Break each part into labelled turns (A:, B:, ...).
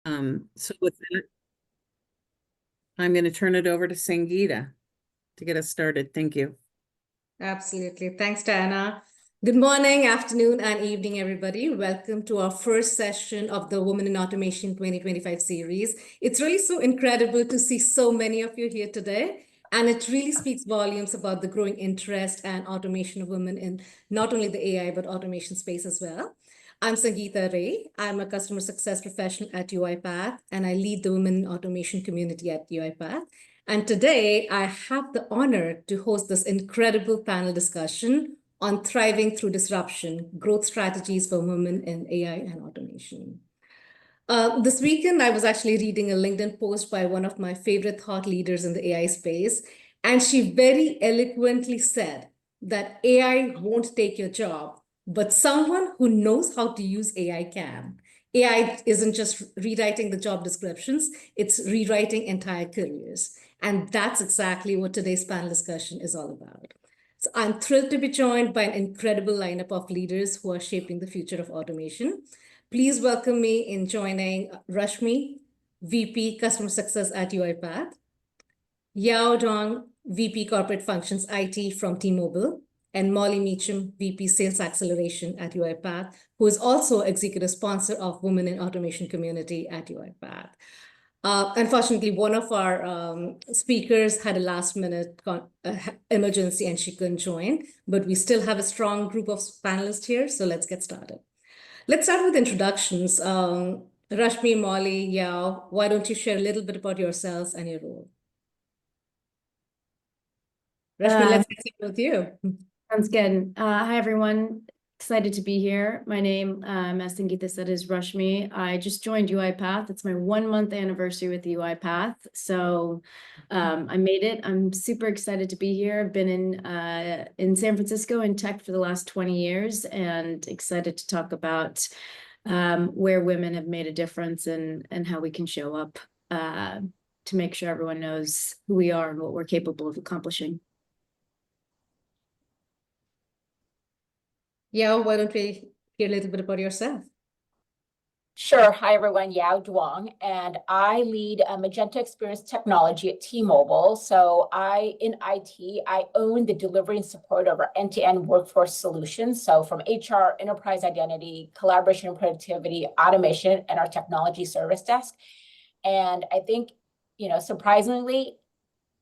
A: So with that, I'm going to turn it over to Sangita to get us started. Thank you.
B: Absolutely. Thanks, Diana. Good morning, afternoon, and evening, everybody. Welcome to our first session of the Women in Automation 2025 series. It's really so incredible to see so many of you here today. And it really speaks volumes about the growing interest and automation of women in not only the AI, but automation space as well. I'm Sangita Ray. I'm a customer success professional at UiPath, and I lead the women in automation community at UiPath. And today I have the honor to host this incredible panel discussion on thriving through disruption, growth strategies for women in AI and automation. This weekend, I was actually reading a LinkedIn post by one of my favorite thought leaders in the AI space, and she very eloquently said that AI won't take your job, but someone who knows how to use AI can. AI isn't just rewriting the job descriptions, it's rewriting entire careers. And that's exactly what today's panel discussion is all about. So I'm thrilled to be joined by an incredible lineup of leaders who are shaping the future of automation. Please welcome me in joining Rashmi, VP Customer Success at UiPath, Duong, VP Corporate Functions IT from T-Mobile, and Molly Mecham, VP Sales Acceleration at UiPath, who is also executive sponsor of Women in Automation Community at UiPath. Unfortunately, one of our speakers had a last-minute emergency and she couldn't join, but we still have a strong group of panelists here, so let's get started. Let's start with introductions. Rashmi, Molly, Yao, why don't you share a little bit about yourselves and your role? Rashmi, let's get started with you.
C: Sounds good. Hi, everyone. Excited to be here. My name, as Sangita said, is Rashmi. I just joined UiPath. It's my 1-month anniversary with the UiPath. So I made it. I'm super excited to be here. I've been in San Francisco in tech for the last 20 years and excited to talk about where women have made a difference and how we can show up to make sure everyone knows who we are and what we're capable of accomplishing.
B: Yao, why don't we hear a little bit about yourself?
D: Sure. Hi, everyone. Giao Duong, and I lead Magenta Experience Technology at T-Mobile. So in IT, I own the delivery and support of our end-to-end workforce solutions. So from HR, enterprise identity, collaboration and productivity, automation, and our technology service desk. And I think, surprisingly,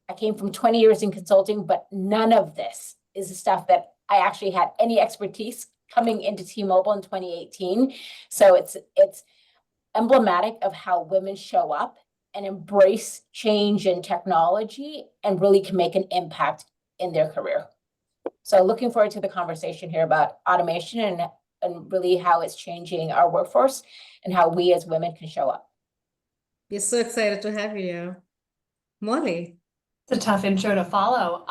D: I came from 20 years in consulting, but none of this is the stuff that I actually had any expertise coming into T-Mobile in 2018. So it's emblematic of how women show up and embrace change in technology and really can make an impact in their career. So looking forward to the conversation here about automation and really how it's changing our workforce and how we as women can show up.
B: We're so excited to have you. Molly.
E: It's a tough intro to follow.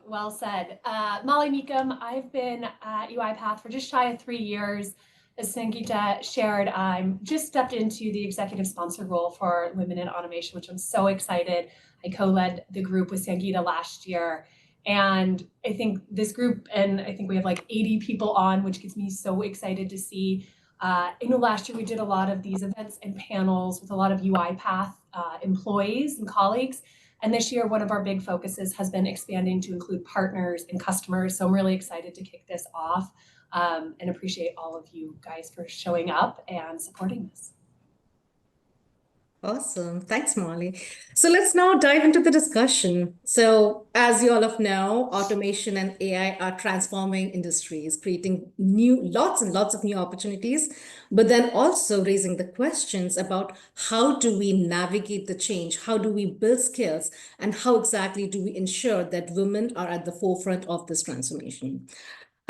E: Well said. Molly Mecham, I've been at UiPath for just shy of 3 years. As Sangita shared, I'm just stepped into the executive sponsor role for Women in Automation, which I'm so excited. I co-led the group with Sangita last year. And I think this group, and I think we have like 80 people on, which gets me so excited to see. Last year we did a lot of these events and panels with a lot of UiPath employees and colleagues. And this year, one of our big focuses has been expanding to include partners and customers. So I'm really excited to kick this off and appreciate all of you guys for showing up and supporting this.
B: Awesome. Thanks, Molly. So let's now dive into the discussion. So as you all know, automation and AI are transforming industries, creating lots and lots of new opportunities, but then also raising the questions about how do we navigate the change? How do we build skills? And how exactly do we ensure that women are at the forefront of this transformation?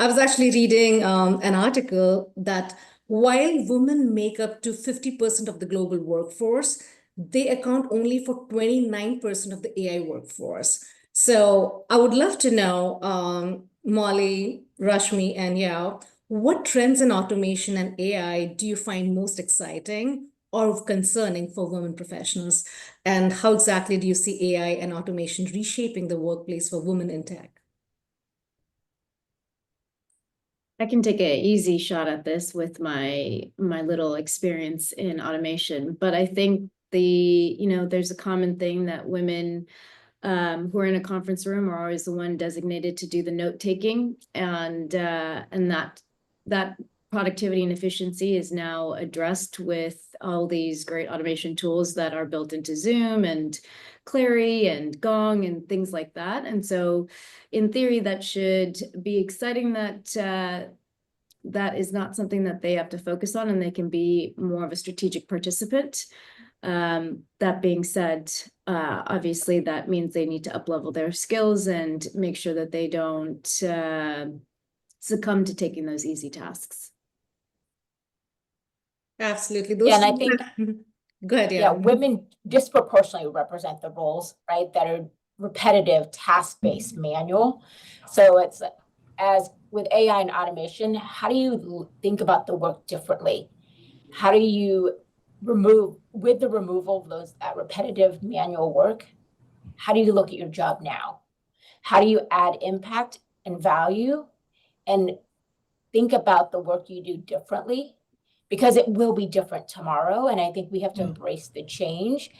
B: I was actually reading an article that while women make up to 50% of the global workforce, they account only for 29% of the AI workforce. So I would love to know, Molly, Rashmi, and Yao, what trends in automation and AI do you find most exciting or concerning for women professionals? And how exactly do you see AI and automation reshaping the workplace for women in tech?
C: I can take an easy shot at this with my little experience in automation, but I think there's a common thing that women who are in a conference room are always the one designated to do the note taking, and that productivity and efficiency is now addressed with all these great automation tools that are built into Zoom and Clary and Gong and things like that. And so in theory, that should be exciting that that is not something that they have to focus on, and they can be more of a strategic participant. That being said, obviously that means they need to up-level their skills and make sure that they don't succumb to taking those easy tasks.
B: Absolutely.
D: Yeah, and I
B: two-
D: think
B: Go ahead,
D: yeah,
B: yeah.
D: women disproportionately represent the roles, right, that are repetitive, task-based, manual. So it's as with AI and automation, how do you think about the work differently? How do you with the removal of that repetitive manual work, how do you look at your job now? How do you add impact and value and think about the work you do differently? Because it will be different tomorrow. And I think we have to embrace the change.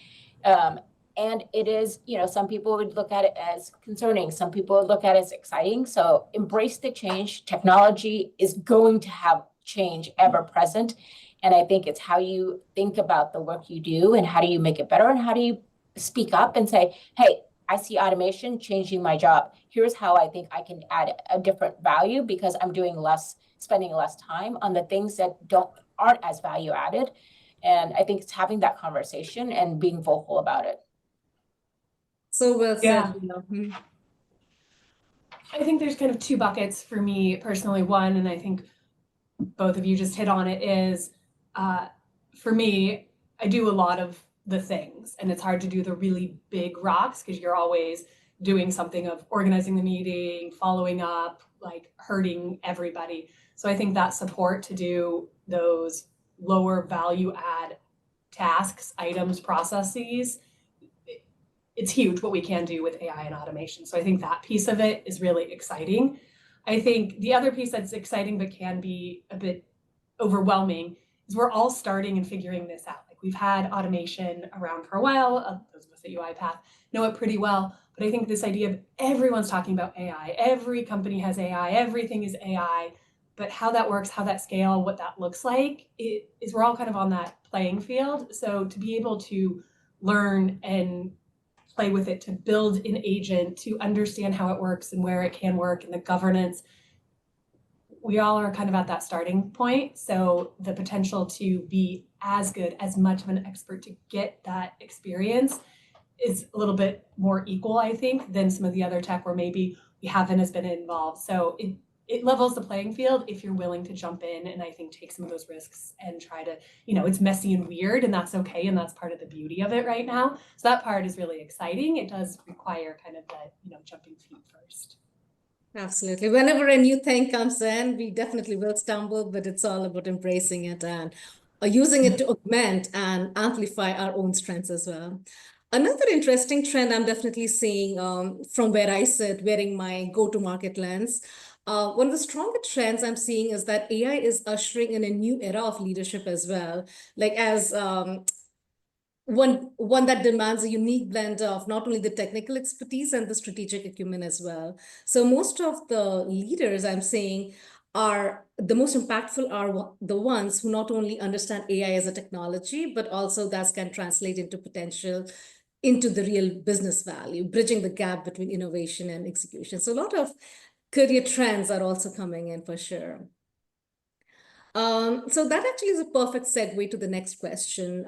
D: And it is, some people would look at it as concerning. Some people would look at it as exciting. So embrace the change. Technology is going to have change ever present. And I think it's how you think about the work you do and how do you make it better and how do you speak up and say, hey, I see automation changing my job. Here's how I think I can add a different value because I'm spending less time on the things that aren't as value added. And I think it's having that conversation and being vocal about it.
B: So well said.
E: Yeah.
B: Yeah.
E: I think there's kind of two buckets for me personally. One, and I think both of you just hit on it, is for me, I do a lot of the things, and it's hard to do the really big rocks because you're always doing something of organizing the meeting, following up, like hurting everybody. So I think that support to do those lower value add tasks, items, processes, it's huge what we can do with AI and automation. So I think that piece of it is really exciting. I think the other piece that's exciting but can be a bit overwhelming is we're all starting and figuring this out. Like we've had automation around for a while. Those of us at UiPath know it pretty well. But I think this idea of everyone's talking about AI, every company has AI, everything is AI, but how that works, how that scale, what that looks like, is we're all kind of on that playing field. So to be able to learn and play with it, to build an agent, to understand how it works and where it can work and the governance, we all are kind of at that starting point. So the potential to be as good, as much of an expert to get that experience is a little bit more equal, I think, than some of the other tech where maybe we haven't as been involved. So it levels the playing field if you're willing to jump in and I think take some of those risks and try to, it's messy and weird and that's okay. And that's part of the beauty of it right now. So that part is really exciting. It does require kind of that, jumping feet first.
B: Absolutely. Whenever a new thing comes in, we definitely will stumble, but it's all about embracing it and using it to augment and amplify our own strengths as well. Another interesting trend I'm definitely seeing from where I sit, wearing my go-to-market lens, one of the stronger trends I'm seeing is that AI is ushering in a new era of leadership as well. Like as one that demands a unique blend of not only the technical expertise and the strategic acumen as well. So most of the leaders I'm seeing are the most impactful are the ones who not only understand AI as a technology, but also that can translate into potential into the real business value, bridging the gap between innovation and execution. So a lot of career trends are also coming in for sure. So that actually is a perfect segue to the next question.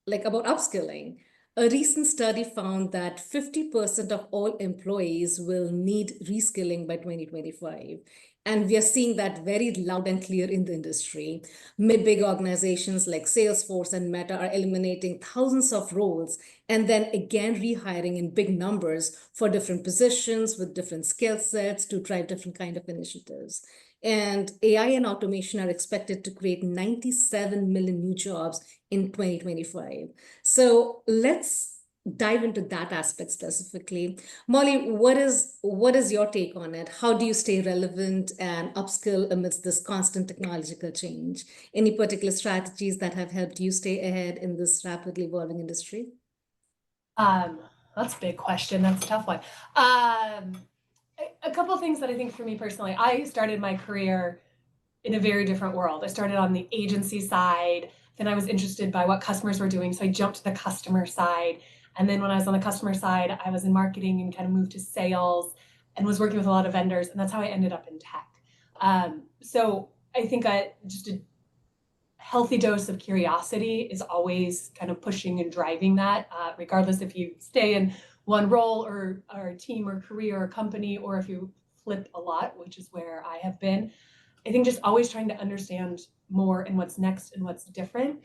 B: Like about upskilling. A recent study found that 50% of all employees will need reskilling by 2025. And we are seeing that very loud and clear in the industry. Big organizations like Salesforce and Meta are eliminating thousands of roles and then again rehiring in big numbers for different positions with different skill sets to drive different kind of initiatives. And AI and automation are expected to create 97 million new jobs in 2025. So let's dive into that aspect specifically. Molly, what is your take on it? How do you stay relevant and upskill amidst this constant technological change? Any particular strategies that have helped you stay ahead in this rapidly evolving industry?
E: That's a big question. That's a tough one. A couple of things that I think for me personally, I started my career in a very different world. I started on the agency side, then I was interested by what customers were doing, so I jumped to the customer side. And then when I was on the customer side, I was in marketing and kind of moved to sales and was working with a lot of vendors, and that's how I ended up in tech. So I think just a healthy dose of curiosity is always kind of pushing and driving that, regardless if you stay in one role or team or career or company, or if you flip a lot, which is where I have been. I think just always trying to understand more and what's next and what's different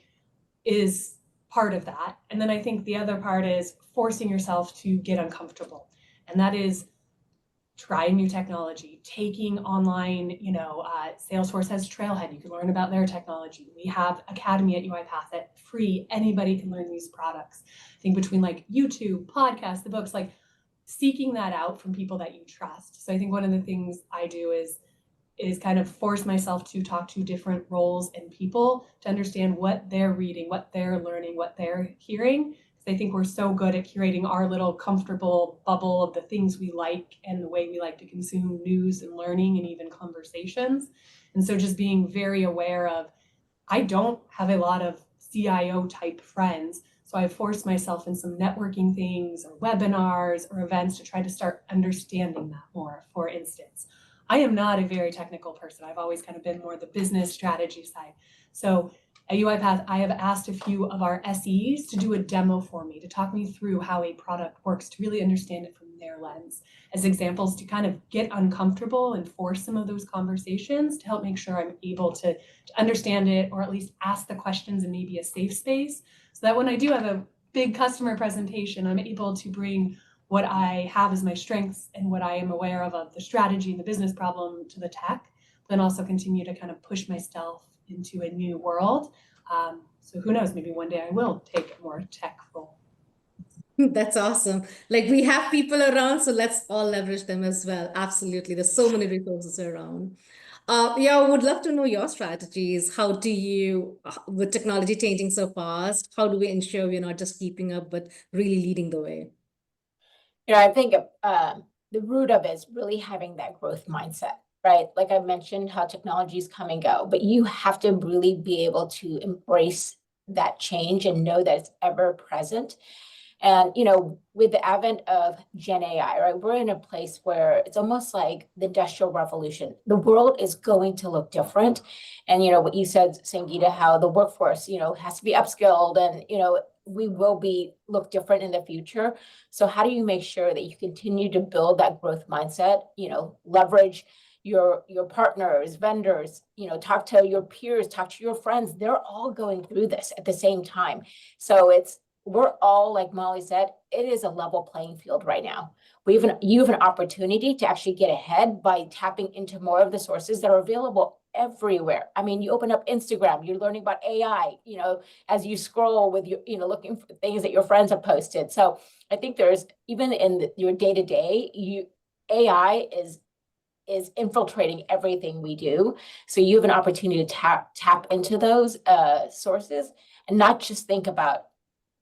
E: is part of that. And then I think the other part is forcing yourself to get uncomfortable. And that is trying new technology, taking online, Salesforce has Trailhead. You can learn about their technology. We have Academy at UiPath that free. Anybody can learn these products. I think between like YouTube, podcasts, the books, like seeking that out from people that you trust. So I think one of the things I do is kind of force myself to talk to different roles and people to understand what they're reading, what they're learning, what they're hearing. I think we're so good at curating our little comfortable bubble of the things we like and the way we like to consume news and learning and even conversations. And so just being very aware of, I don't have a lot of CIO type friends. So I forced myself in some networking things or webinars or events to try to start understanding that more. For instance, I am not a very technical person. I've always kind of been more the business strategy side. So at UiPath, I have asked a few of our SEs to do a demo for me, to talk me through how a product works, to really understand it from their lens, as examples to kind of get uncomfortable and force some of those conversations to help make sure I'm able to understand it, or at least ask the questions in maybe a safe space, so that when I do have a big customer presentation, I'm able to bring what I have as my strengths and what I am aware of the strategy and the business problem to the tech, then also continue to kind of push myself into a new world. So who knows, maybe one day I will take a more tech role.
B: That's awesome. Like, we have people around, so let's all leverage them as well. Absolutely. There's so many resources around. Yeah, I would love to know your strategies. How do you, with technology changing so fast, how do we ensure we're not just keeping up, but really leading the way?
D: I think the root of it is really having that growth mindset, right? Like I mentioned, how technologies come and go, but you have to really be able to embrace that change and know that it's ever present. And, with the advent of Gen AI, right, we're in a place where it's almost like the Industrial Revolution. The world is going to look different. And, what you said, Sangita, how the workforce, has to be upskilled, and, we will look different in the future. So how do you make sure that you continue to build that growth mindset, leverage your partners, vendors, talk to your peers, talk to your friends. They're all going through this at the same time. So we're all, like Molly said, it is a level playing field right now. You have an opportunity to actually get ahead by tapping into more of the sources that are available everywhere. I mean, you open up Instagram, you're learning about AI, as you scroll with your, looking for things that your friends have posted. So I think there's, even in your day-to-day, AI is infiltrating everything we do. So you have an opportunity to tap into those sources and not just think about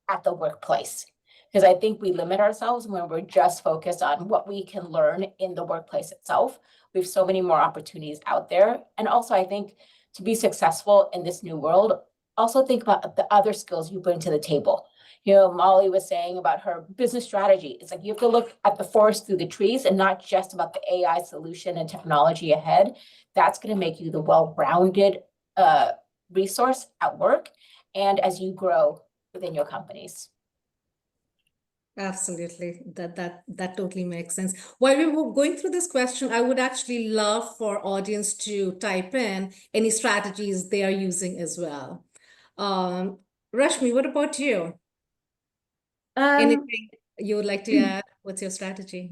D: at the workplace. Because I think we limit ourselves when we're just focused on what we can learn in the workplace itself. We have so many more opportunities out there. And also, I think to be successful in this new world, also think about the other skills you bring to the table. Molly was saying about her business strategy. It's like you have to look at the forest through the trees and not just about the AI solution and technology ahead. That's going to make you the well-rounded resource at work and as you grow within your companies.
B: Absolutely. That totally makes sense. While we were going through this question, I would actually love for audience to type in any strategies they are using as well. Rashmi, what about you? Anything you would like to add? What's your strategy?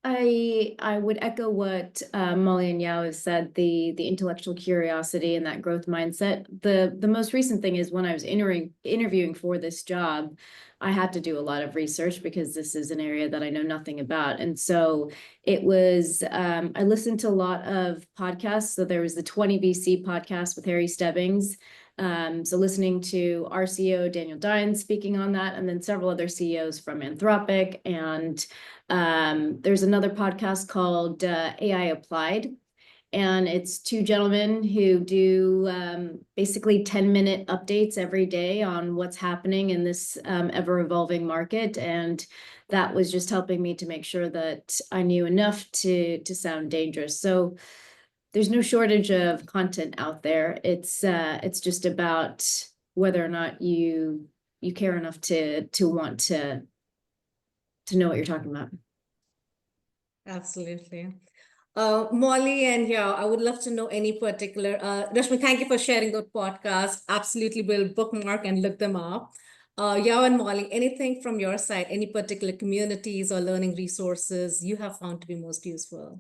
C: I would echo what Molly and Yao have said, the intellectual curiosity and that growth mindset. The most recent thing is when I was interviewing for this job, I had to do a lot of research because this is an area that I know nothing about. And so it was, I listened to a lot of podcasts. So there was the 20 BC podcast with Harry Stebbings. So listening to our CEO, Daniel Dines, speaking on that, and then several other CEOs from Anthropic. And there's another podcast called AI Applied. And it's two gentlemen who do basically 10-minute updates every day on what's happening in this ever-evolving market. And that was just helping me to make sure that I knew enough to sound dangerous. So there's no shortage of content out there. It's just about whether or not you care enough to want to know what you're talking about.
B: Absolutely. Molly and Yao, I would love to know any particular, Rashmi, thank you for sharing that podcast. Absolutely will bookmark and look them up. Yao and Molly, anything from your side, any particular communities or learning resources you have found to be most useful?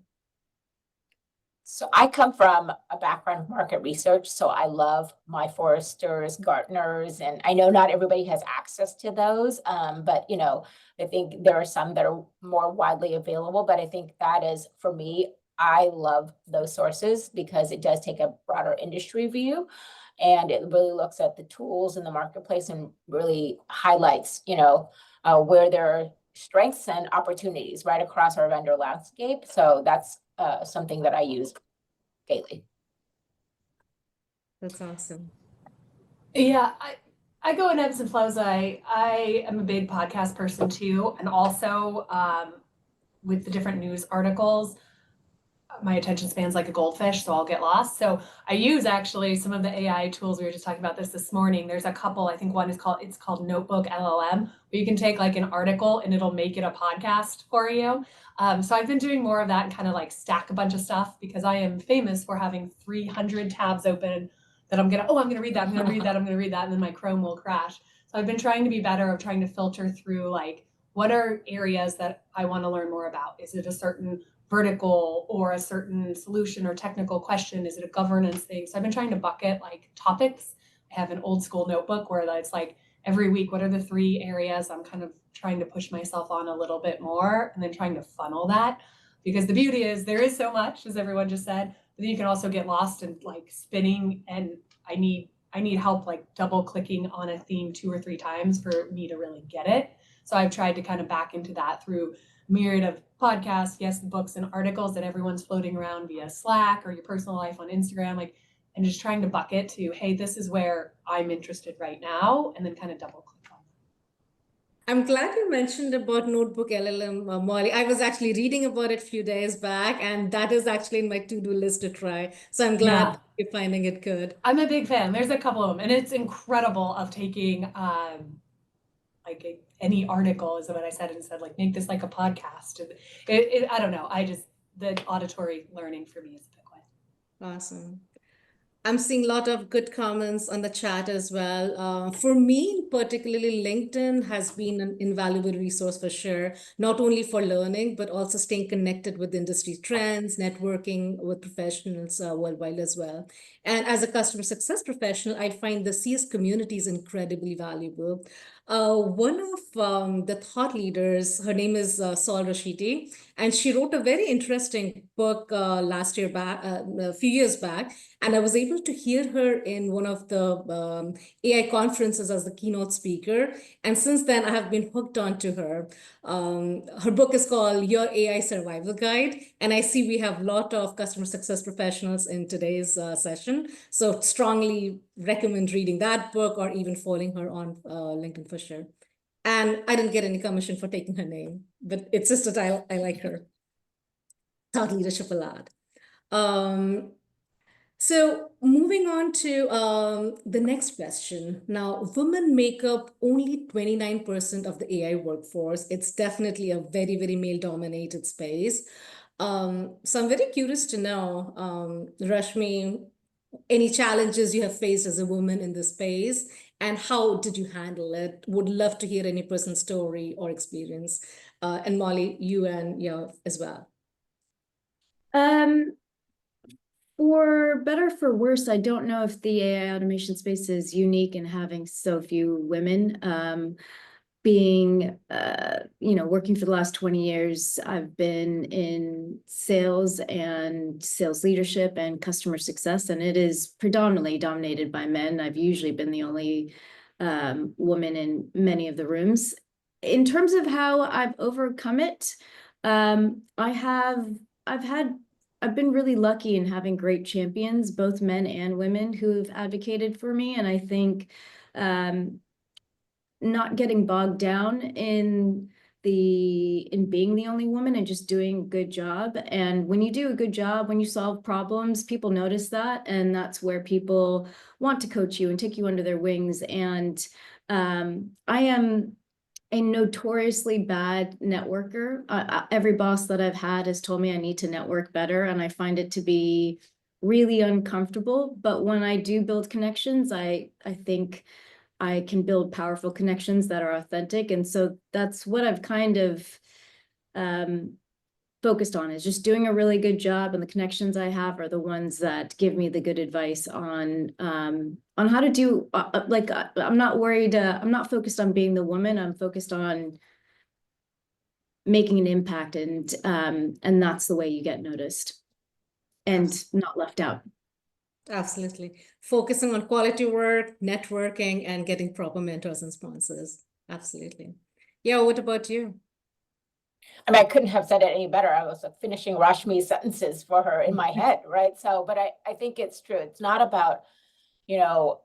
D: So I come from a background of market research, so I love my Forresters, Gartners, and I know not everybody has access to those, but I think there are some that are more widely available, but I think that is, for me, I love those sources because it does take a broader industry view and it really looks at the tools in the marketplace and really highlights, where there are strengths and opportunities right across our vendor landscape. So that's something that I use daily.
B: That's awesome.
E: Yeah, I go in ebbs and flows. I am a big podcast person too, and also with the different news articles, my attention span's like a goldfish, so I'll get lost. So I use actually some of the AI tools. We were just talking about this morning. There's a couple. I think one is called Notebook LLM, where you can take like an article and it'll make it a podcast for you. So I've been doing more of that and kind of like stack a bunch of stuff because I am famous for having 300 tabs open that I'm gonna read that, I'm gonna read that, I'm gonna read that, and then my Chrome will crash. So I've been trying to be better of trying to filter through like what are areas that I want to learn more about. Is it a certain vertical or a certain solution or technical question? Is it a governance thing? So I've been trying to bucket like topics. I have an old school notebook where it's like every week, what are the 3 areas I'm kind of trying to push myself on a little bit more, and then trying to funnel that. Because the beauty is there is so much, as everyone just said, but then you can also get lost in like spinning, and I need help like double clicking on a theme 2 or 3 times for me to really get it. So I've tried to kind of back into that through myriad of podcasts, yes, books and articles that everyone's floating around via Slack or your personal life on Instagram, and just trying to bucket to, hey, this is where I'm interested right now, and then kind of double click on that.
B: I'm glad you mentioned about Notebook LLM, Molly. I was actually reading about it a few days back, and that is actually in my to-do list to try. So I'm glad you're finding it good.
E: I'm a big fan. There's a couple of them, and it's incredible of taking any article is what I said, and said like make this like a podcast. I don't know. The auditory learning for me is a big one.
B: Awesome. I'm seeing a lot of good comments on the chat as well. For me, particularly LinkedIn has been an invaluable resource for sure, not only for learning, but also staying connected with industry trends, networking with professionals worldwide as well. And as a customer success professional, I find the CS community is incredibly valuable. One of the thought leaders, her name is Saul Rashidi, and she wrote a very interesting book a few years back. And I was able to hear her in one of the AI conferences as the keynote speaker. And since then, I have been hooked onto her. Her book is called Your AI Survival Guide. And I see we have a lot of customer success professionals in today's session. So strongly recommend reading that book or even following her on LinkedIn for sure. And I didn't get any commission for taking her name, but it's just that I like her thought leadership a lot. So moving on to the next question. Now, women make up only 29% of the AI workforce. It's definitely a very, very male-dominated space. So I'm very curious to know, Rashmi, any challenges you have faced as a woman in this space, and how did you handle it? Would love to hear any personal story or experience. And Molly, you and as well.
C: For better, for worse, I don't know if the AI automation space is unique in having so few women. Working for the last 20 years, I've been in sales and sales leadership and customer success, and it is predominantly dominated by men. I've usually been the only woman in many of the rooms. In terms of how I've overcome it, I've been really lucky in having great champions, both men and women, who have advocated for me. And I think not getting bogged down in being the only woman and just doing a good job. And when you do a good job, when you solve problems, people notice that. And that's where people want to coach you and take you under their wings. And I am a notoriously bad networker. Every boss that I've had has told me I need to network better, and I find it to be really uncomfortable. But when I do build connections, I think I can build powerful connections that are authentic. And so that's what I've kind of focused on, is just doing a really good job, and the connections I have are the ones that give me the good advice on how to do I'm not worried, I'm not focused on being the woman, I'm focused on making an impact, and that's the way you get noticed and not left out.
B: Absolutely. Focusing on quality work, networking, and getting proper mentors and sponsors. Absolutely. Yeah, what about you?
D: I mean, I couldn't have said it any better. I was finishing Rashmi's sentences for her in my head, right? So, but I think it's true. It's not about, you're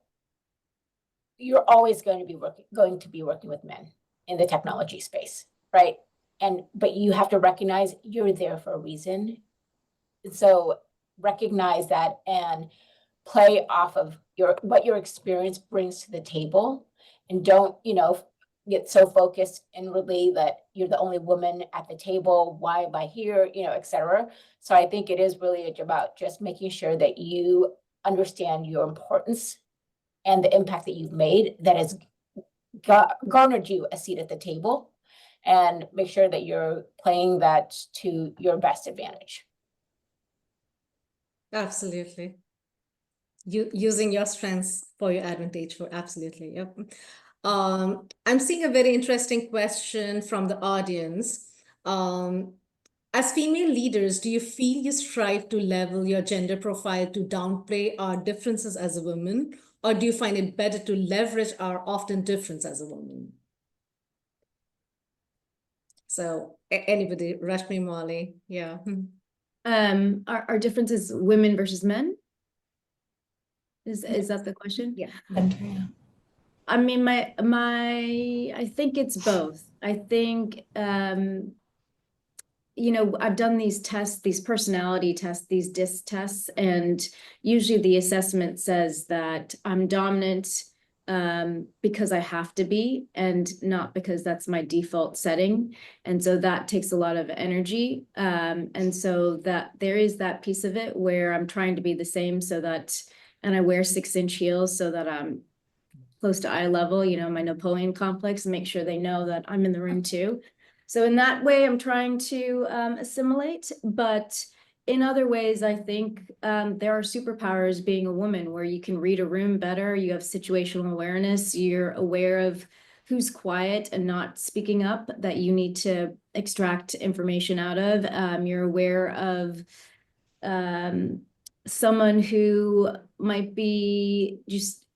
D: always going to be working with men in the technology space, right? But you have to recognize you're there for a reason. So recognize that and play off of what your experience brings to the table, and don't, get so focused inwardly that you're the only woman at the table. Why am I here? Et cetera. So I think it is really about just making sure that you understand your importance and the impact that you've made that has garnered you a seat at the table, and make sure that you're playing that to your best advantage.
B: Absolutely. Using your strengths for your advantage for absolutely. Yep. I'm seeing a very interesting question from the audience. As female leaders, do you feel you strive to level your gender profile to downplay our differences as a woman, or do you find it better to leverage our often difference as a woman? So anybody, Rashmi, Molly, yeah.
C: Our differences, women versus men? Is that the question?
B: Yeah.
C: I mean, I think it's both. I think, I've done these tests, these personality tests, these DISC tests, and usually the assessment says that I'm dominant because I have to be, and not because that's my default setting. And so that takes a lot of energy. And so that there is that piece of it where I'm trying to be the same, and I wear 6-inch heels so that I'm close to eye level, my Napoleon complex, and make sure they know that I'm in the room too. So in that way, I'm trying to assimilate, but in other ways, I think there are superpowers being a woman, where you can read a room better, you have situational awareness, you're aware of who's quiet and not speaking up that you need to extract information out of. You're aware of someone who might be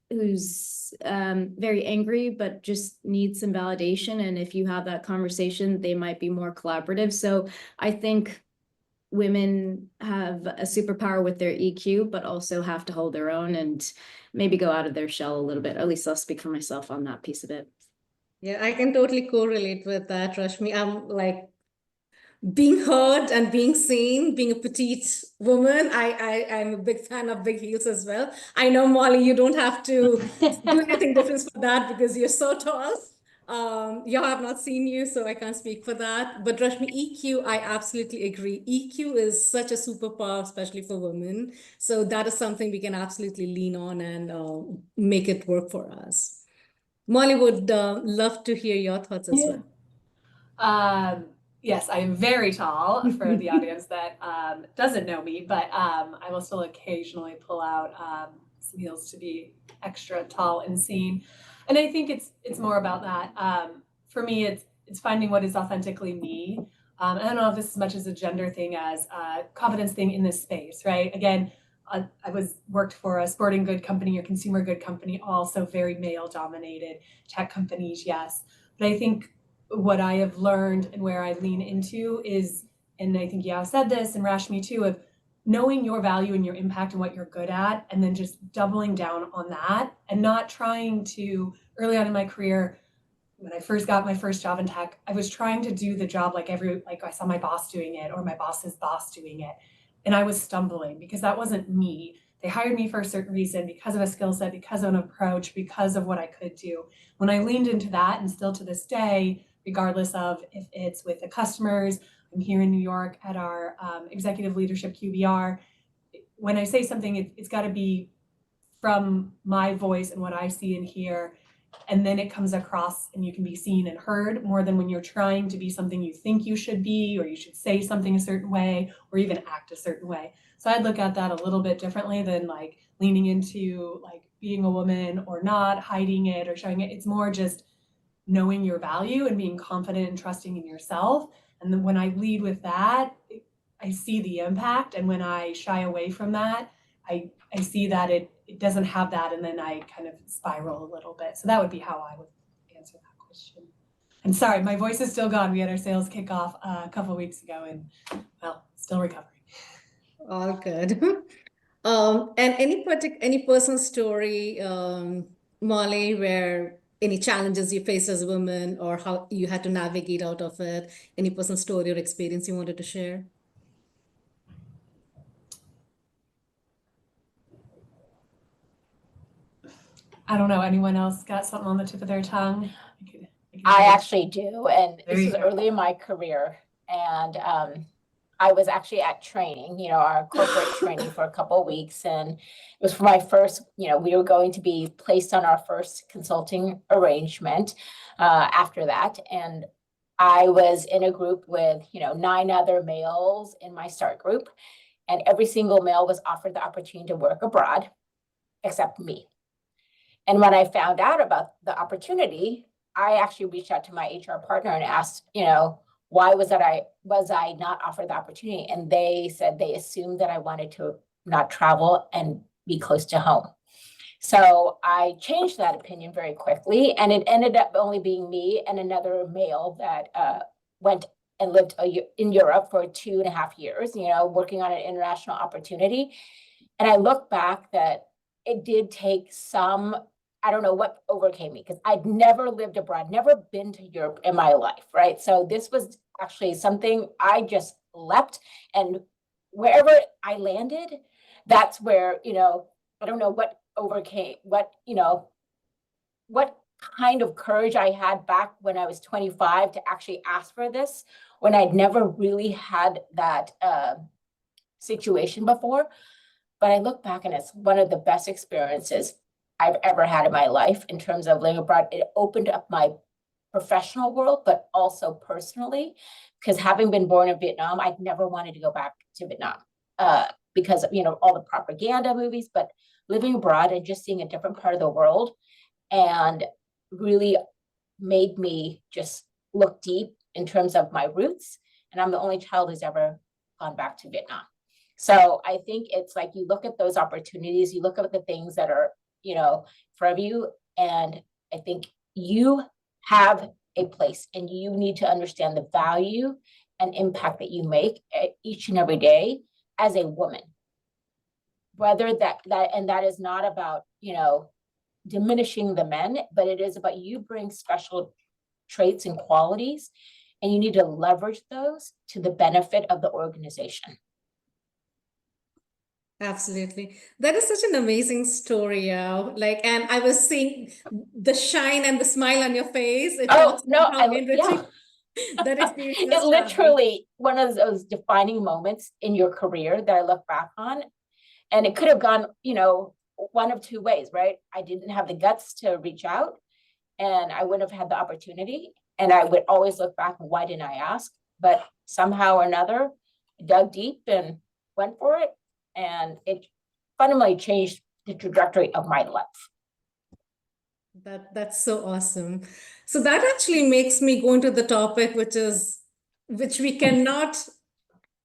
C: who's very angry, but just needs some validation. And if you have that conversation, they might be more collaborative. So I think women have a superpower with their EQ, but also have to hold their own and maybe go out of their shell a little bit. At least I'll speak for myself on that piece of it. Yeah,
B: I can totally correlate with that, Rashmi. I'm like, being heard and being seen, being a petite woman, I'm a big fan of big heels as well. I know, Molly, you don't have to do anything different for that because you're so tall. Y'all have not seen you, so I can't speak for that. But Rashmi, EQ, I absolutely agree. EQ is such a superpower, especially for women. So that is something we can absolutely lean on and make it work for us. Molly would love to hear your thoughts as well.
E: Yes, I am very tall for the audience that doesn't know me, but I will still occasionally pull out some heels to be extra tall and seen. And I think it's more about that. For me, it's finding what is authentically me. I don't know if this is as much as a gender thing as a confidence thing in this space, right? Again, I worked for a sporting good company or consumer good company, also very male dominated. Tech companies, yes, but I think what I have learned and where I lean into is, and I think Yao said this and Rashmi too, of knowing your value and your impact and what you're good at, and then just doubling down on that and not trying to, early on in my career, when I first got my first job in tech, I was trying to do the job like I saw my boss doing it or my boss's boss doing it. And I was stumbling because that wasn't me. They hired me for a certain reason because of a skill set, because of an approach, because of what I could do. When I leaned into that, and still to this day, regardless of if it's with the customers, I'm here in New York at our executive leadership QBR. When I say something, it's got to be from my voice and what I see and hear. And then it comes across and you can be seen and heard more than when you're trying to be something you think you should be, or you should say something a certain way, or even act a certain way. So I'd look at that a little bit differently than like leaning into like being a woman or not, hiding it or showing it. It's more just knowing your value and being confident and trusting in yourself. And then when I lead with that, I see the impact. And when I shy away from that, I see that it doesn't have that, and then I kind of spiral a little bit. So that would be how I would answer that question. I'm sorry, my voice is still gone. We had our sales kickoff a couple of weeks ago, and well, still recovering.
B: All good. And any personal story, Molly, where any challenges you faced as a woman or how you had to navigate out of it? Any personal story or experience you wanted to share?
E: I don't know. Anyone else got something on the tip of their tongue?
D: I actually do, and
E: There
D: this
E: you
D: was
E: go.
D: early in my career, and I was actually at training, our corporate training for a couple of weeks, and it was for my first, we were going to be placed on our first consulting arrangement after that, and I was in a group with, 9 other males in my start group, and every single male was offered the opportunity to work abroad, except me. And when I found out about the opportunity, I actually reached out to my HR partner and asked, why was I not offered the opportunity? And they said they assumed that I wanted to not travel and be close to home. So I changed that opinion very quickly, and it ended up only being me and another male that went and lived in Europe for 2.5 years, working on an international opportunity. And I look back that it did take some, I don't know what overcame me, because I'd never lived abroad, never been to Europe in my life, right? So this was actually something I just leapt, and wherever I landed, that's where, I don't know what overcame, what kind of courage I had back when I was 25 to actually ask for this, when I'd never really had that situation before. But I look back and it's one of the best experiences I've ever had in my life in terms of living abroad. It opened up my professional world, but also personally, because having been born in Vietnam, I'd never wanted to go back to Vietnam because of, all the propaganda movies, but living abroad and just seeing a different part of the world and really made me just look deep in terms of my roots. And I'm the only child who's ever gone back to Vietnam. So I think it's like you look at those opportunities, you look at the things that are, from you, and I think you have a place and you need to understand the value and impact that you make each and every day as a woman. Whether that is not about, diminishing the men, but it is about you bring special traits and qualities, and you need to leverage those to the benefit of the organization.
B: Absolutely. That is such an amazing story, Yao. And I was seeing the shine and the smile on your face. It
D: Oh,
B: talks
D: no,
B: about how enriching that experience
D: it's
B: must have been.
D: literally one of those defining moments in your career that I look back on. And it could have gone, one of two ways, right? I didn't have the guts to reach out and I wouldn't have had the opportunity. And I would always look back and why didn't I ask? But somehow or another, dug deep and went for it. And it fundamentally changed the trajectory of my life.
B: That's so awesome. So that actually makes me go into the topic, which we cannot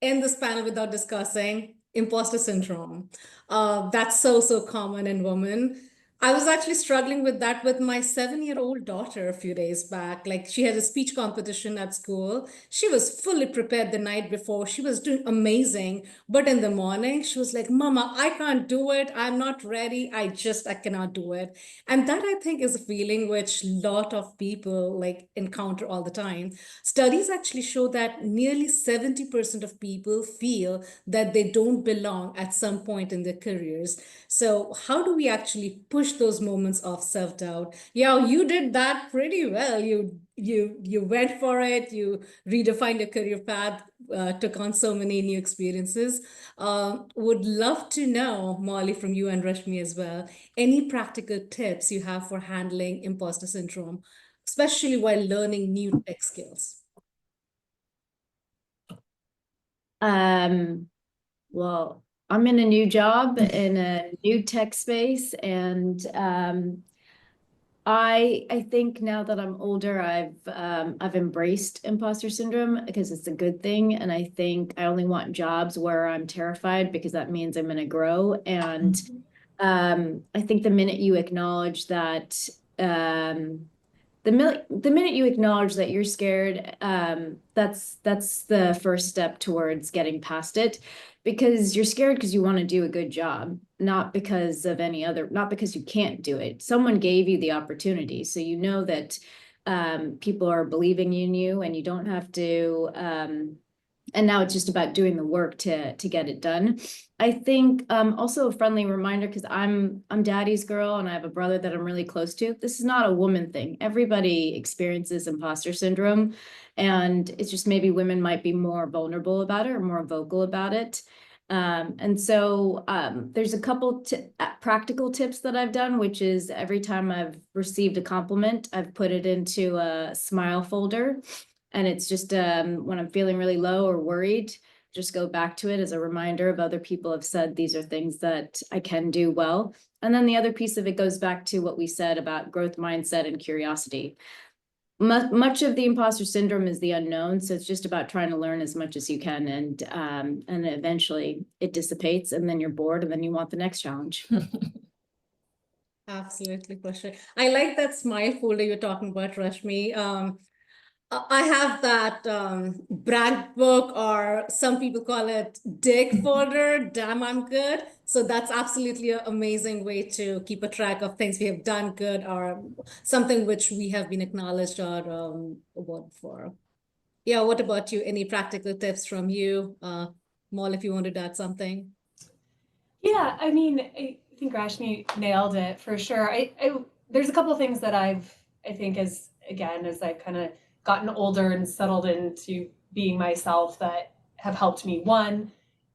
B: end this panel without discussing imposter syndrome. That's so common in women. I was actually struggling with that with my 7-year-old daughter a few days back. Like, she had a speech competition at school. She was fully prepared the night before. She was doing amazing. But in the morning, she was like, Mama, I can't do it. I'm not ready. I cannot do it. And that, I think, is a feeling which a lot of people like encounter all the time. Studies actually show that nearly 70% of people feel that they don't belong at some point in their careers. So how do we actually push those moments of self-doubt? Yeah, you did that pretty well. You went for it. You redefined your career path, took on so many new experiences. Would love to know, Molly, from you and Rashmi as well, any practical tips you have for handling imposter syndrome, especially while learning new tech skills.
C: Well, I'm in a new job in a new tech space, and I think now that I'm older, I've embraced imposter syndrome because it's a good thing, and I think I only want jobs where I'm terrified because that means I'm going to grow. And I think the minute you acknowledge that, the minute you acknowledge that you're scared, that's the first step towards getting past it, because you're scared because you want to do a good job, not because you can't do it. Someone gave you the opportunity, so you know that people are believing in you, and you don't have to. And now it's just about doing the work to get it done. I think also a friendly reminder, because I'm daddy's girl and I have a brother that I'm really close to. This is not a woman thing. Everybody experiences imposter syndrome, and it's just maybe women might be more vulnerable about it or more vocal about it. And so there's a couple practical tips that I've done, which is every time I've received a compliment, I've put it into a smile folder. And it's just when I'm feeling really low or worried, just go back to it as a reminder of other people have said these are things that I can do well. And then the other piece of it goes back to what we said about growth mindset and curiosity. Much of the imposter syndrome is the unknown, so it's just about trying to learn as much as you can, and eventually it dissipates, and then you're bored, and then you want the next challenge.
B: Absolutely, for sure. I like that smile folder you're talking about, Rashmi. I have that brag book, or some people call it dig folder. Damn, I'm good. So that's absolutely an amazing way to keep a track of things we have done good, or something which we have been acknowledged or awarded for. Yeah, what about you? Any practical tips from you? Maul, if you wanted to add something.
E: Yeah, I mean, I think Rashmi nailed it for sure. There's a couple of things that I think as I've kind of gotten older and settled into being myself that have helped me. One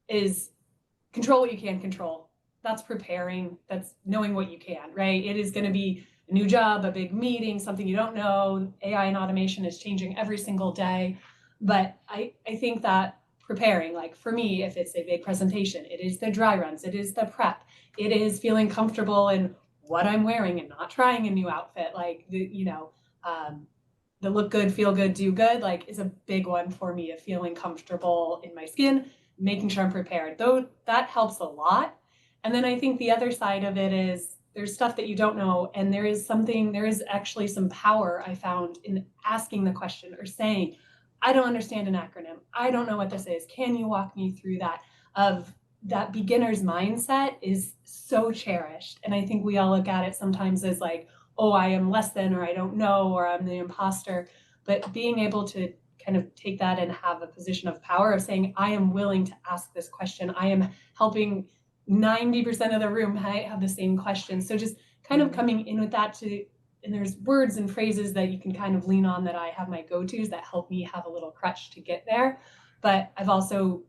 E: is control what you can control. That's preparing. That's knowing what you can, right? It is going to be a new job, a big meeting, something you don't know. AI and automation is changing every single day. But I think that preparing, like for me, if it's a big presentation, it is the dry runs, it is the prep, it is feeling comfortable in what I'm wearing and not trying a new outfit. Like, the look good, feel good, do good, like is a big one for me, of feeling comfortable in my skin, making sure I'm prepared. Though that helps a lot. And then I think the other side of it is there's stuff that you don't know. And there is actually some power I found in asking the question or saying, I don't understand an acronym. I don't know what this is. Can you walk me through that? Of that beginner's mindset is so cherished. And I think we all look at it sometimes as like, oh, I am less than, or I don't know, or I'm the imposter. But being able to kind of take that and have a position of power of saying, I am willing to ask this question. I am helping 90% of the room have the same question. So just kind of coming in with that and there's words and phrases that you can kind of lean on, that I have my go-tos that help me have a little crutch to get there. But I've also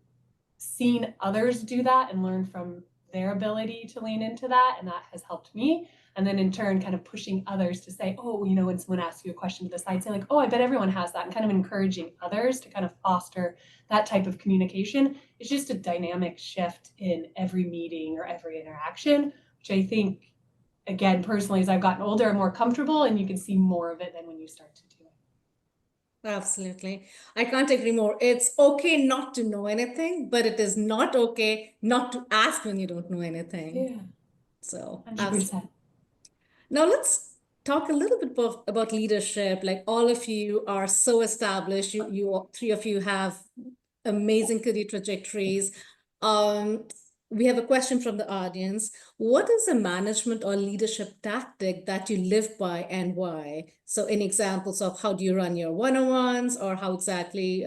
E: seen others do that and learn from their ability to lean into that, and that has helped me. And then in turn, kind of pushing others to say, oh, when someone asks you a question to the side, say like, oh, I bet everyone has that, and kind of encouraging others to kind of foster that type of communication. It's just a dynamic shift in every meeting or every interaction, which I think, again, personally, as I've gotten older, I'm more comfortable, and you can see more of it than when you start to do it.
B: Absolutely. I can't agree more. It's okay not to know anything, but it is not okay not to ask when you don't know anything.
E: Yeah,
B: So,
E: 100%.
B: now let's talk a little bit about leadership. Like all of you are so established. Three of you have amazing career trajectories. We have a question from the audience. What is a management or leadership tactic that you live by and why? So any examples of how do you run your one-on-ones, or how exactly,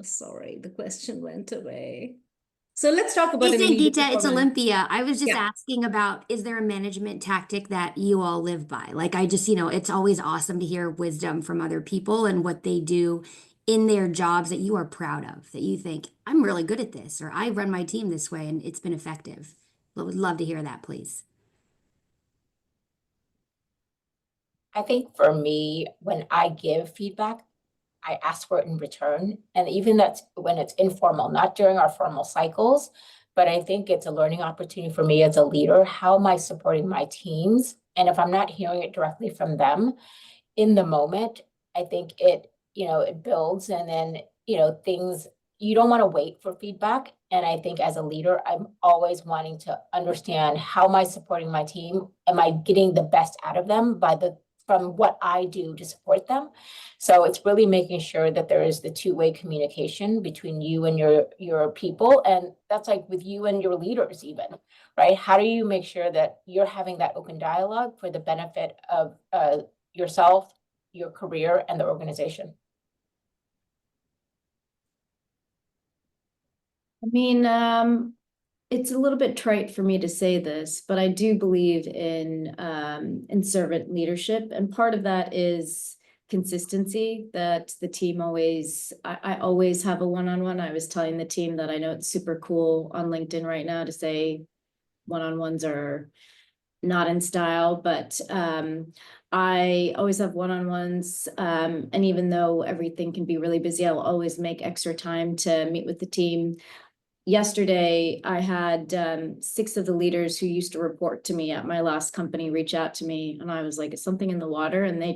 B: sorry, the question went away. So let's talk about
F: Hey,
B: any leadership
F: Sangita, it's
B: or
F: Olympia. I was just
B: Yeah.
F: asking about, is there a management tactic that you all live by? Like, I just, it's always awesome to hear wisdom from other people and what they do in their jobs that you are proud of, that you think, I'm really good at this, or I run my team this way and it's been effective. I would love to hear that, please.
D: I think for me, when I give feedback, I ask for it in return. And even that's when it's informal, not during our formal cycles, but I think it's a learning opportunity for me as a leader. How am I supporting my teams? And if I'm not hearing it directly from them in the moment, I think it builds, and then, things, you don't want to wait for feedback. And I think as a leader, I'm always wanting to understand, how am I supporting my team? Am I getting the best out of them from what I do to support them? So it's really making sure that there is the two-way communication between you and your people. And that's like with you and your leaders even, right? How do you make sure that you're having that open dialogue for the benefit of yourself, your career, and the organization?
C: I mean, it's a little bit trite for me to say this, but I do believe in servant leadership, and part of that is consistency. That the team I always have a one-on-one. I was telling the team that I know it's super cool on LinkedIn right now to say one-on-ones are not in style, but I always have one-on-ones. And even though everything can be really busy, I'll always make extra time to meet with the team. Yesterday, I had 6 of the leaders who used to report to me at my last company reach out to me, and I was like, "Is something in the water?" And they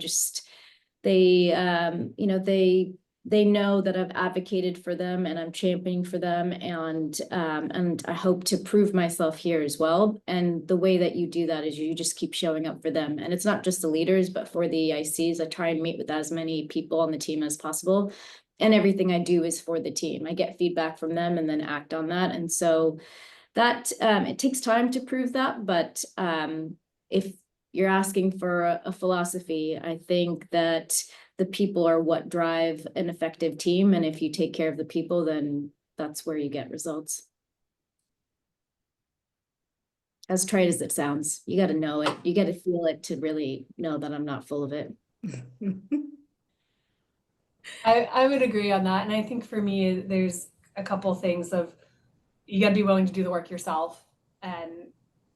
C: know that I've advocated for them and I'm championing for them, and I hope to prove myself here as well. And the way that you do that is you just keep showing up for them, and it's not just the leaders, but for the EICs. I try and meet with as many people on the team as possible. And everything I do is for the team. I get feedback from them and then act on that. And so that it takes time to prove that. But if you're asking for a philosophy, I think that the people are what drive an effective team. And if you take care of the people, then that's where you get results. As trite as it sounds, you got to know it. You got to feel it to really know that I'm not full of it.
E: I would agree on that. And I think for me, there's a couple things of, you got to be willing to do the work yourself and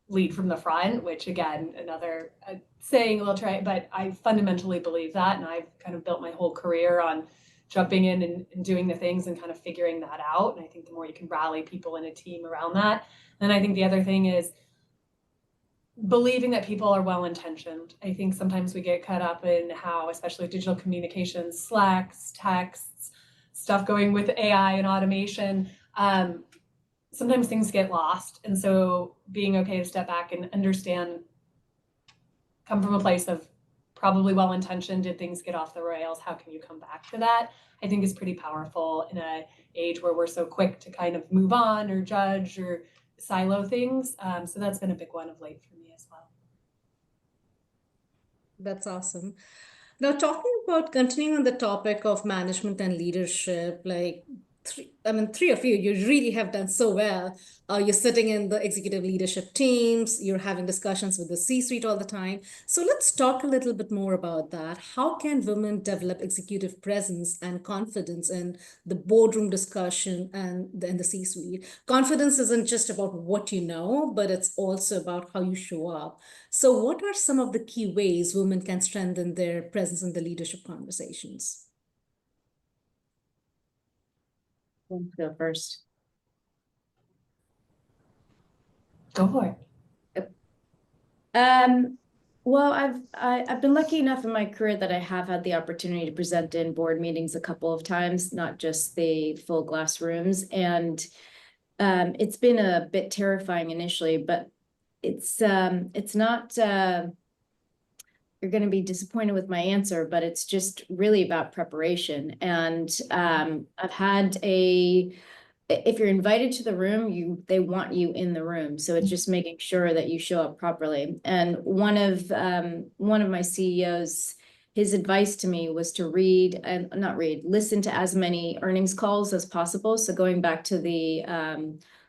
E: lead from the front, which again, another saying a little trite, but I fundamentally believe that. And I've kind of built my whole career on jumping in and doing the things and kind of figuring that out. And I think the more you can rally people in a team around that. And I think the other thing is believing that people are well-intentioned. I think sometimes we get caught up in how, especially digital communications, Slacks, texts, stuff going with AI and automation, sometimes things get lost. And so being okay to step back and understand, come from a place of probably well-intentioned, did things get off the rails? How can you come back to that? I think is pretty powerful in an age where we're so quick to kind of move on or judge or silo things. So that's been a big one of late for me as well.
B: That's awesome. Now, talking about continuing on the topic of management and leadership, like three of you, you really have done so well. You're sitting in the executive leadership teams, you're having discussions with the C-suite all the time. So let's talk a little bit more about that. How can women develop executive presence and confidence in the boardroom discussion and the C-suite? Confidence isn't just about what you know, but it's also about how you show up. So what are some of the key ways women can strengthen their presence in the leadership conversations?
C: Go first.
E: Go for it.
C: Well, I've been lucky enough in my career that I have had the opportunity to present in board meetings a couple of times, not just the full glass rooms. And it's been a bit terrifying initially, but it's not you're going to be disappointed with my answer, but it's just really about preparation. And I've had if you're invited to the room, they want you in the room. So it's just making sure that you show up properly. And one of my CEOs, his advice to me was to listen to as many earnings calls as possible. So going back to the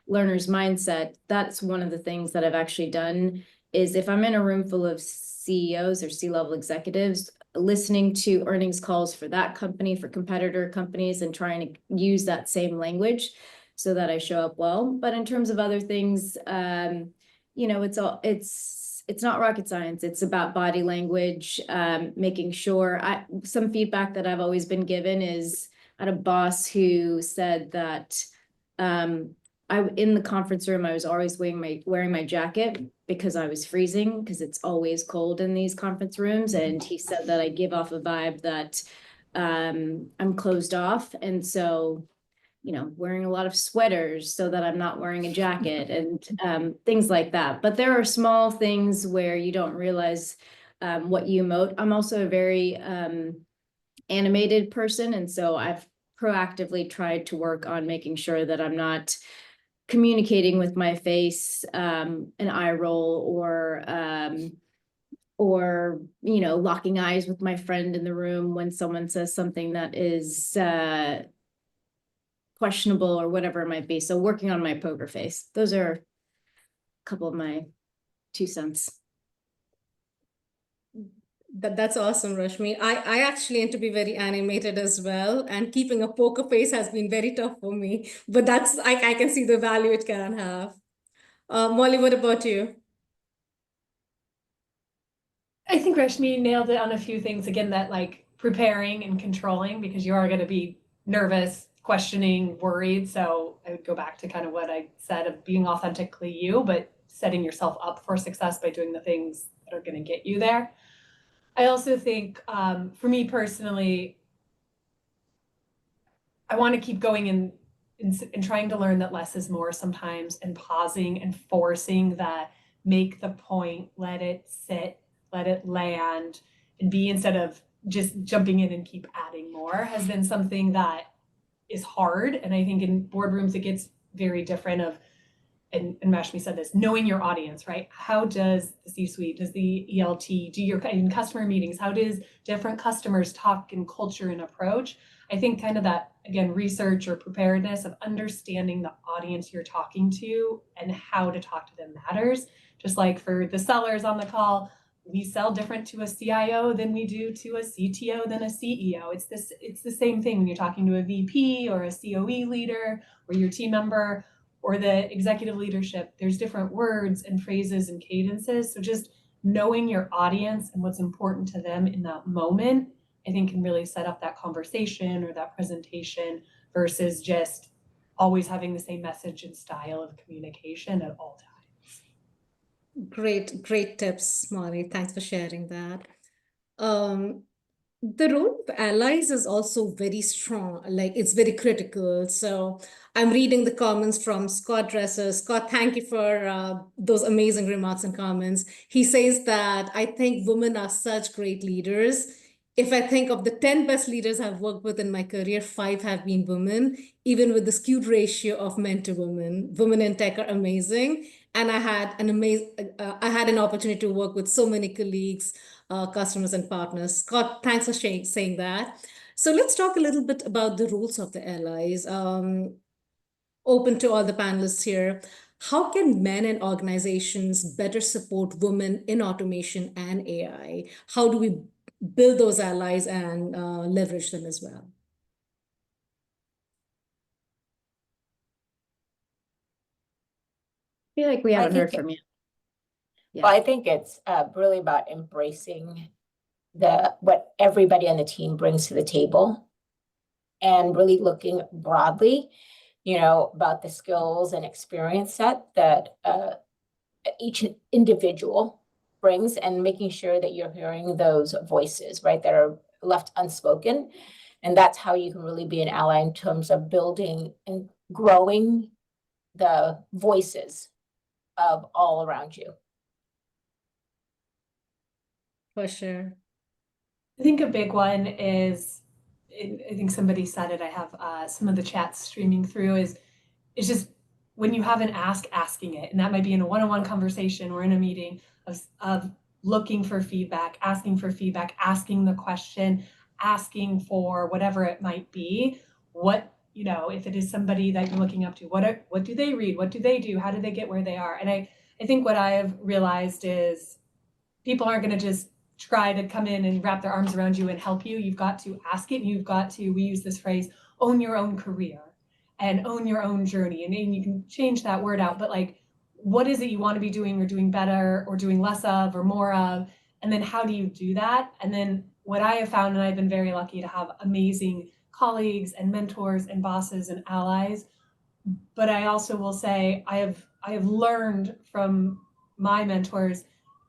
C: learner's mindset, that's one of the things that I've actually done is if I'm in a room full of CEOs or C-level executives, listening to earnings calls for that company, for competitor companies, and trying to use that same language so that I show up well. But in terms of other things, it's not rocket science. It's about body language, making sure some feedback that I've always been given is I had a boss who said that in the conference room, I was always wearing my jacket because I was freezing because it's always cold in these conference rooms. And he said that I give off a vibe that I'm closed off. And so, wearing a lot of sweaters so that I'm not wearing a jacket and things like that. But there are small things where you don't realize what you emote. I'm also a very animated person. And so I've proactively tried to work on making sure that I'm not communicating with my face, an eye roll or locking eyes with my friend in the room when someone says something that is questionable or whatever it might be. So working on my poker face. Those are a couple of my 2 cents.
B: That's awesome, Rashmi. I actually aim to be very animated as well, and keeping a poker face has been very tough for me. But I can see the value it can have. Molly, what about you?
E: I think Rashmi nailed it on a few things. Again, that like preparing and controlling, because you are going to be nervous, questioning, worried. So I would go back to kind of what I said of being authentically you, but setting yourself up for success by doing the things that are going to get you there. I also think for me personally, I want to keep going in trying to learn that less is more sometimes, and pausing and forcing that, make the point, let it sit, let it land, and be, instead of just jumping in and keep adding more, has been something that is hard. And I think in boardrooms, it gets very different of, and Rashmi said this, knowing your audience, right? How does the C-suite, does the ELT, do your in customer meetings, how does different customers talk in culture and approach? I think kind of that, again, research or preparedness of understanding the audience you're talking to and how to talk to them matters. Just like for the sellers on the call, we sell different to a CIO than we do to a CTO than a CEO. It's the same thing when you're talking to a VP or a COE leader or your team member or the executive leadership. There's different words and phrases and cadences. So just knowing your audience and what's important to them in that moment, I think can really set up that conversation or that presentation versus just always having the same message and style of communication at all times.
B: Great tips, Molly. Thanks for sharing that. The role of allies is also very strong, like it's very critical. So I'm reading the comments from Scott Dresser. Scott, thank you for those amazing remarks and comments. He says that I think women are such great leaders. If I think of the 10 best leaders I've worked with in my career, 5 have been women, even with the skewed ratio of men to women. Women in tech are amazing. And I had an opportunity to work with so many colleagues, customers and partners. Scott, thanks for saying that. So let's talk a little bit about the roles of the allies. Open to all the panelists here. How can men and organizations better support women in automation and AI? How do we build those allies and leverage them as well?
C: I feel like we
D: I
C: haven't heard
D: think
C: from you.
D: Well,
C: Yeah.
D: I think it's really about embracing what everybody on the team brings to the table and really looking broadly, about the skills and experience set that each individual brings and making sure that you're hearing those voices, right, that are left unspoken. And that's how you can really be an ally in terms of building and growing the voices of all around you.
B: For sure.
E: I think a big one is, I think somebody said it, I have some of the chats streaming through, is just when you have an ask, asking it. And that might be in a one-on-one conversation or in a meeting of looking for feedback, asking the question, asking for whatever it might be. What, if it is somebody that you're looking up to, what do they read? What do they do? How do they get where they are? And I think what I have realized is people aren't going to just try to come in and wrap their arms around you and help you. You've got to ask it. You've got to, we use this phrase, own your own career and own your own journey. And you can change that word out, but like, what is it you want to be doing or doing better or doing less of or more of? And then how do you do that? And then what I have found, and I've been very lucky to have amazing colleagues and mentors and bosses and allies, but I also will say I have learned from my mentors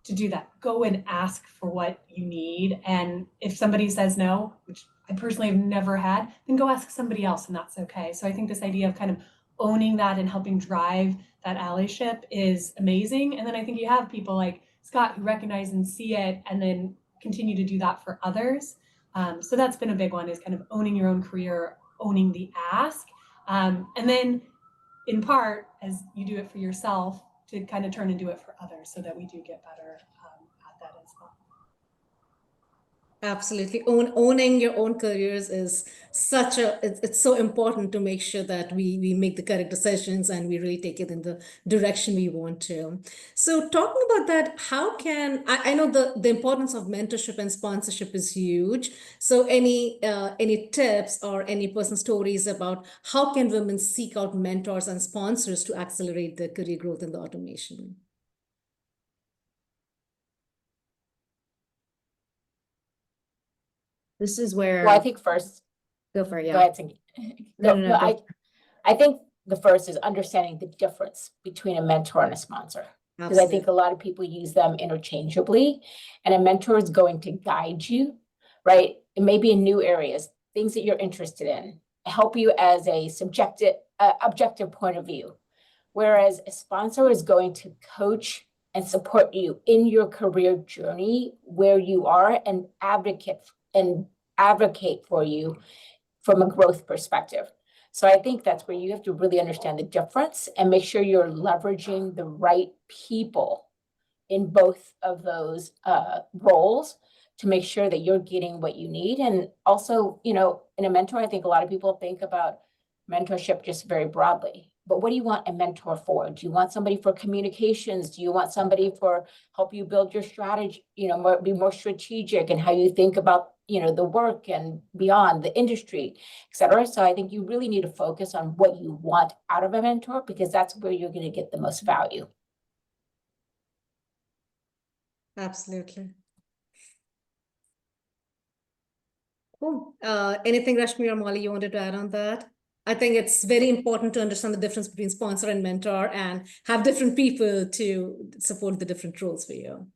E: to do that. Go and ask for what you need. And if somebody says no, which I personally have never had, then go ask somebody else, and that's okay. So I think this idea of kind of owning that and helping drive that allyship is amazing. And then I think you have people like Scott who recognize and see it and then continue to do that for others. So that's been a big one, is kind of owning your own career, owning the ask. And then in part, as you do it for yourself, to kind of turn and do it for others so that we do get better at that as well.
B: Absolutely. Owning your own careers is it's so important to make sure that we make the correct decisions and we really take it in the direction we want to. So talking about that, how can, I know the importance of mentorship and sponsorship is huge. So any tips or any personal stories about how can women seek out mentors and sponsors to accelerate their career growth in the automation?
C: This is where,
D: Well, I think first,
C: go for it,
D: go
C: yeah.
D: ahead, Sangita.
C: No, go.
D: I think the first is understanding the difference between a mentor and a sponsor. Because I think a lot of people use them interchangeably, and a mentor is going to guide you, right? It may be in new areas, things that you're interested in, help you as a objective point of view. Whereas a sponsor is going to coach and support you in your career journey where you are and advocate for you from a growth perspective. So I think that's where you have to really understand the difference and make sure you're leveraging the right people in both of those roles to make sure that you're getting what you need. And also, in a mentor, I think a lot of people think about mentorship just very broadly. But what do you want a mentor for? Do you want somebody for communications? Do you want somebody for help you build your strategy, be more strategic in how you think about, the work and beyond the industry, et cetera. So I think you really need to focus on what you want out of a mentor, because that's where you're going to get the most value.
B: Absolutely. Cool. Anything, Rashmi or Molly, you wanted to add on that? I think it's very important to understand the difference between sponsor and mentor and have different people to support the different roles for you.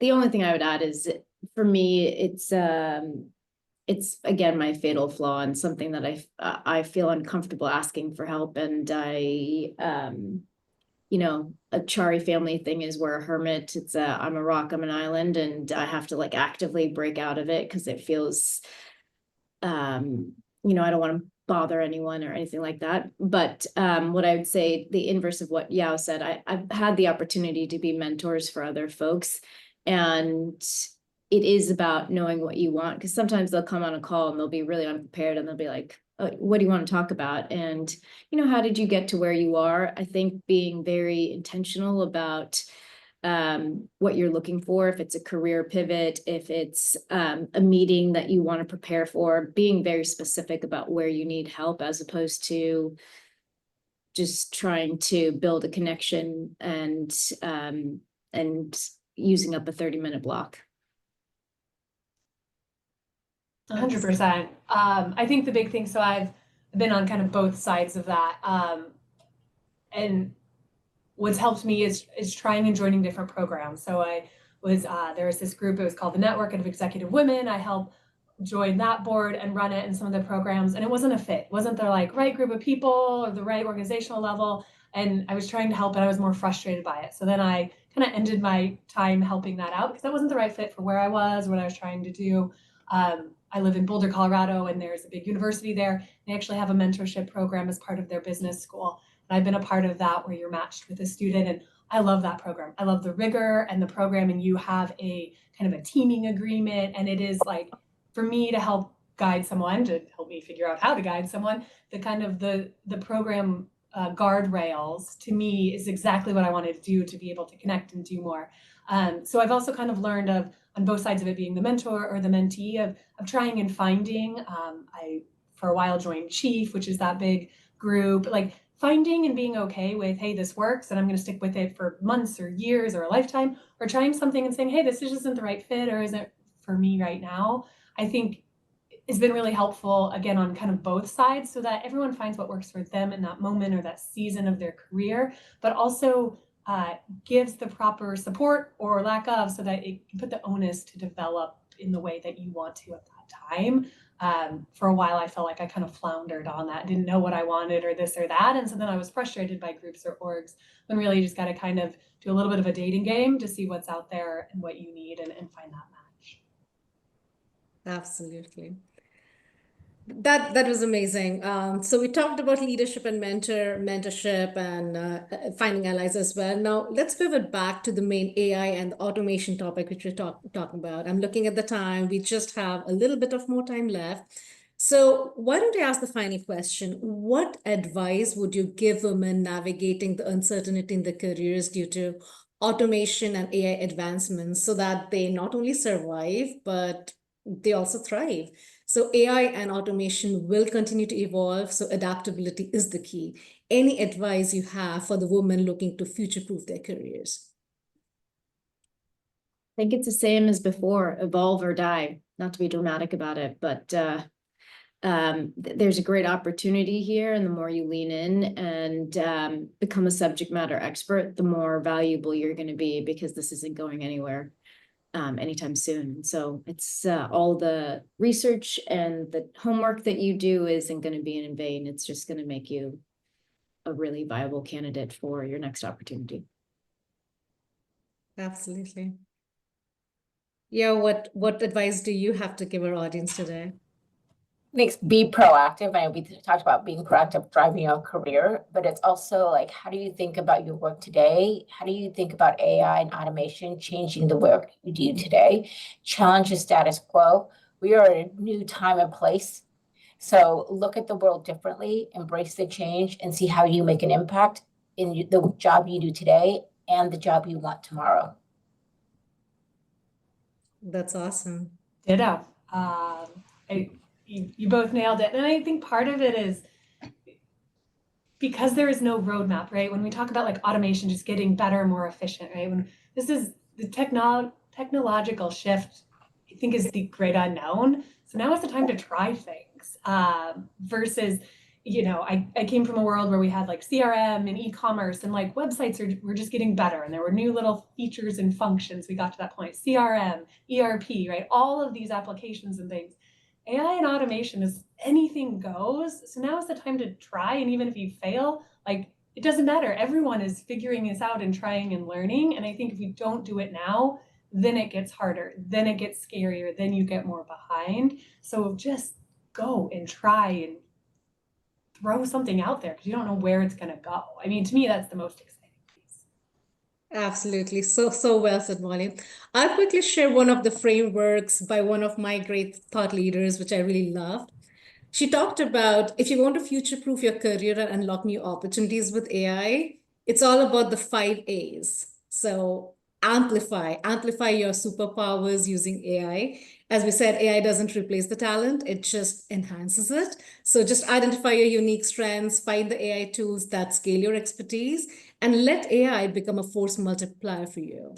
C: The only thing I would add is, for me, it's again my fatal flaw and something that I feel uncomfortable asking for help. And a Chari family thing is we're a hermit. I'm a rock, I'm an island, and I have to like actively break out of it because it feels, I don't want to bother anyone or anything like that. But what I would say, the inverse of what Yao said, I've had the opportunity to be mentors for other folks. And it is about knowing what you want, because sometimes they'll come on a call and they'll be really unprepared and they'll be like, oh, what do you want to talk about? And, how did you get to where you are? I think being very intentional about what you're looking for, if it's a career pivot, if it's a meeting that you want to prepare for, being very specific about where you need help, as opposed to just trying to build a connection and using up a 30-minute block.
E: 100%. I think the big thing, so I've been on kind of both sides of that. And what's helped me is trying and joining different programs. So I was, there was this group, it was called the Network of Executive Women. I helped join that board and run it in some of the programs, and it wasn't a fit. It wasn't the right group of people or the right organizational level. And I was trying to help, and I was more frustrated by it. So then I kind of ended my time helping that out because that wasn't the right fit for where I was, what I was trying to do. I live in Boulder, Colorado, and there's a big university there. They actually have a mentorship program as part of their business school. And I've been a part of that where you're matched with a student. And I love that program. I love the rigor and the program. And you have a kind of a teaming agreement. And it is like, for me to help guide someone, to help me figure out how to guide someone, the kind of the program guardrails to me is exactly what I wanted to do to be able to connect and do more. So I've also kind of learned on both sides of it, being the mentor or the mentee, of trying and finding. I, for a while, joined Chief, which is that big group, like finding and being okay with, hey, this works and I'm going to stick with it for months or years or a lifetime, or trying something and saying, hey, this just isn't the right fit or isn't for me right now. I think has been really helpful, again, on kind of both sides, so that everyone finds what works for them in that moment or that season of their career, but also gives the proper support or lack of, so that it can put the onus to develop in the way that you want to at that time. For a while, I felt like I kind of floundered on that, didn't know what I wanted or this or that. And so then I was frustrated by groups or orgs, when really you just got to kind of do a little bit of a dating game to see what's out there and what you need and find that match.
B: Absolutely. That was amazing. So we talked about leadership and mentorship and finding allies as well. Now let's pivot back to the main AI and automation topic, which we're talking about. I'm looking at the time. We just have a little bit of more time left. So why don't I ask the final question? What advice would you give women navigating the uncertainty in their careers due to automation and AI advancements, so that they not only survive, but they also thrive? So AI and automation will continue to evolve, so adaptability is the key. Any advice you have for the women looking to future-proof their careers?
C: I think it's the same as before, evolve or die. Not to be dramatic about it, but there's a great opportunity here, and the more you lean in and become a subject matter expert, the more valuable you're going to be, because this isn't going anywhere anytime soon. So it's all the research and the homework that you do isn't going to be in vain. It's just going to make you a really viable candidate for your next opportunity.
B: Absolutely. Yeah, what advice do you have to give our audience today?
D: Next, be proactive. And we talked about being proactive, driving your career, but it's also like, how do you think about your work today? How do you think about AI and automation changing the work you do today? Challenge the status quo. We are in a new time and place. So look at the world differently, embrace the change, and see how you make an impact in the job you do today and the job you want tomorrow.
B: That's awesome.
E: Ditto. You both nailed it. And I think part of it is because there is no roadmap, right? When we talk about like automation, just getting better, more efficient, right? When this is the technological shift, I think, is the great unknown. So now is the time to try things versus, I came from a world where we had like CRM and e-commerce, and like websites were just getting better, and there were new little features and functions. We got to that point, CRM, ERP, right? All of these applications and things. AI and automation is anything goes. So now is the time to try. And even if you fail, like, it doesn't matter. Everyone is figuring this out and trying and learning. And I think if we don't do it now, then it gets harder, then it gets scarier, then you get more behind. So just go and try and throw something out there, because you don't know where it's going to go. I mean, to me, that's the most exciting piece.
B: Absolutely. So well said, Molly. I'll quickly share one of the frameworks by one of my great thought leaders, which I really loved. She talked about if you want to future-proof your career and unlock new opportunities with AI, it's all about the 5 A's. So amplify your superpowers using AI. As we said, AI doesn't replace the talent, it just enhances it. So just identify your unique strengths, find the AI tools that scale your expertise, and let AI become a force multiplier for you.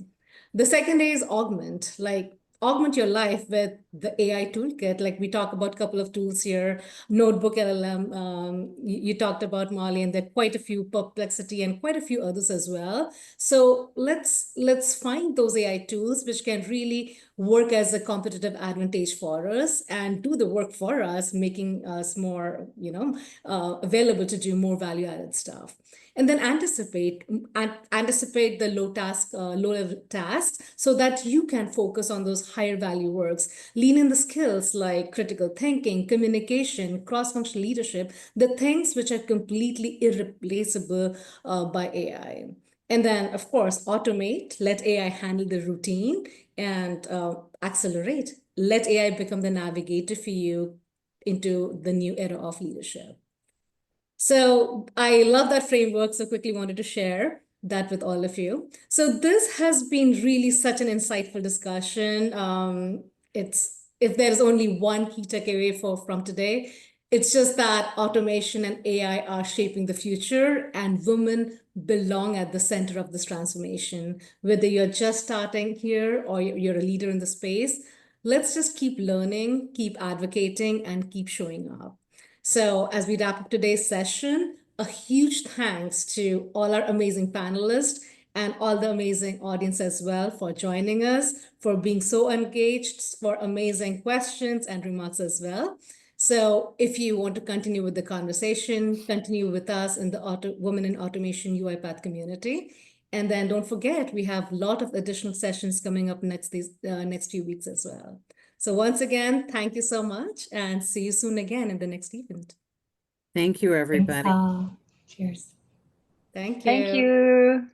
B: The second A is augment, like augment your life with the AI toolkit. Like we talk about a couple of tools here, Notebook LLM, you talked about Molly, and there are quite a few, Perplexity, and quite a few others as well. So let's find those AI tools which can really work as a competitive advantage for us and do the work for us, making us more, available to do more value-added stuff. And then anticipate the low level tasks so that you can focus on those higher value works. Lean in the skills like critical thinking, communication, cross-functional leadership, the things which are completely irreplaceable by AI. And then, of course, automate, let AI handle the routine, and accelerate. Let AI become the navigator for you into the new era of leadership. So I love that framework, so quickly wanted to share that with all of you. So this has been really such an insightful discussion. If there's only one key takeaway from today, it's just that automation and AI are shaping the future, and women belong at the center of this transformation. Whether you're just starting here or you're a leader in the space, let's just keep learning, keep advocating, and keep showing up. So as we wrap up today's session, a huge thanks to all our amazing panelists and all the amazing audience as well for joining us, for being so engaged, for amazing questions and remarks as well. So if you want to continue with the conversation, continue with us in the Women in Automation UiPath community. And then don't forget, we have a lot of additional sessions coming up next few weeks as well. So once again, thank you so much, and see you soon again in the next event.
A: Thank you,
E: Thanks
A: everybody.
E: all. Cheers.
B: Thank you.
G: Thank you.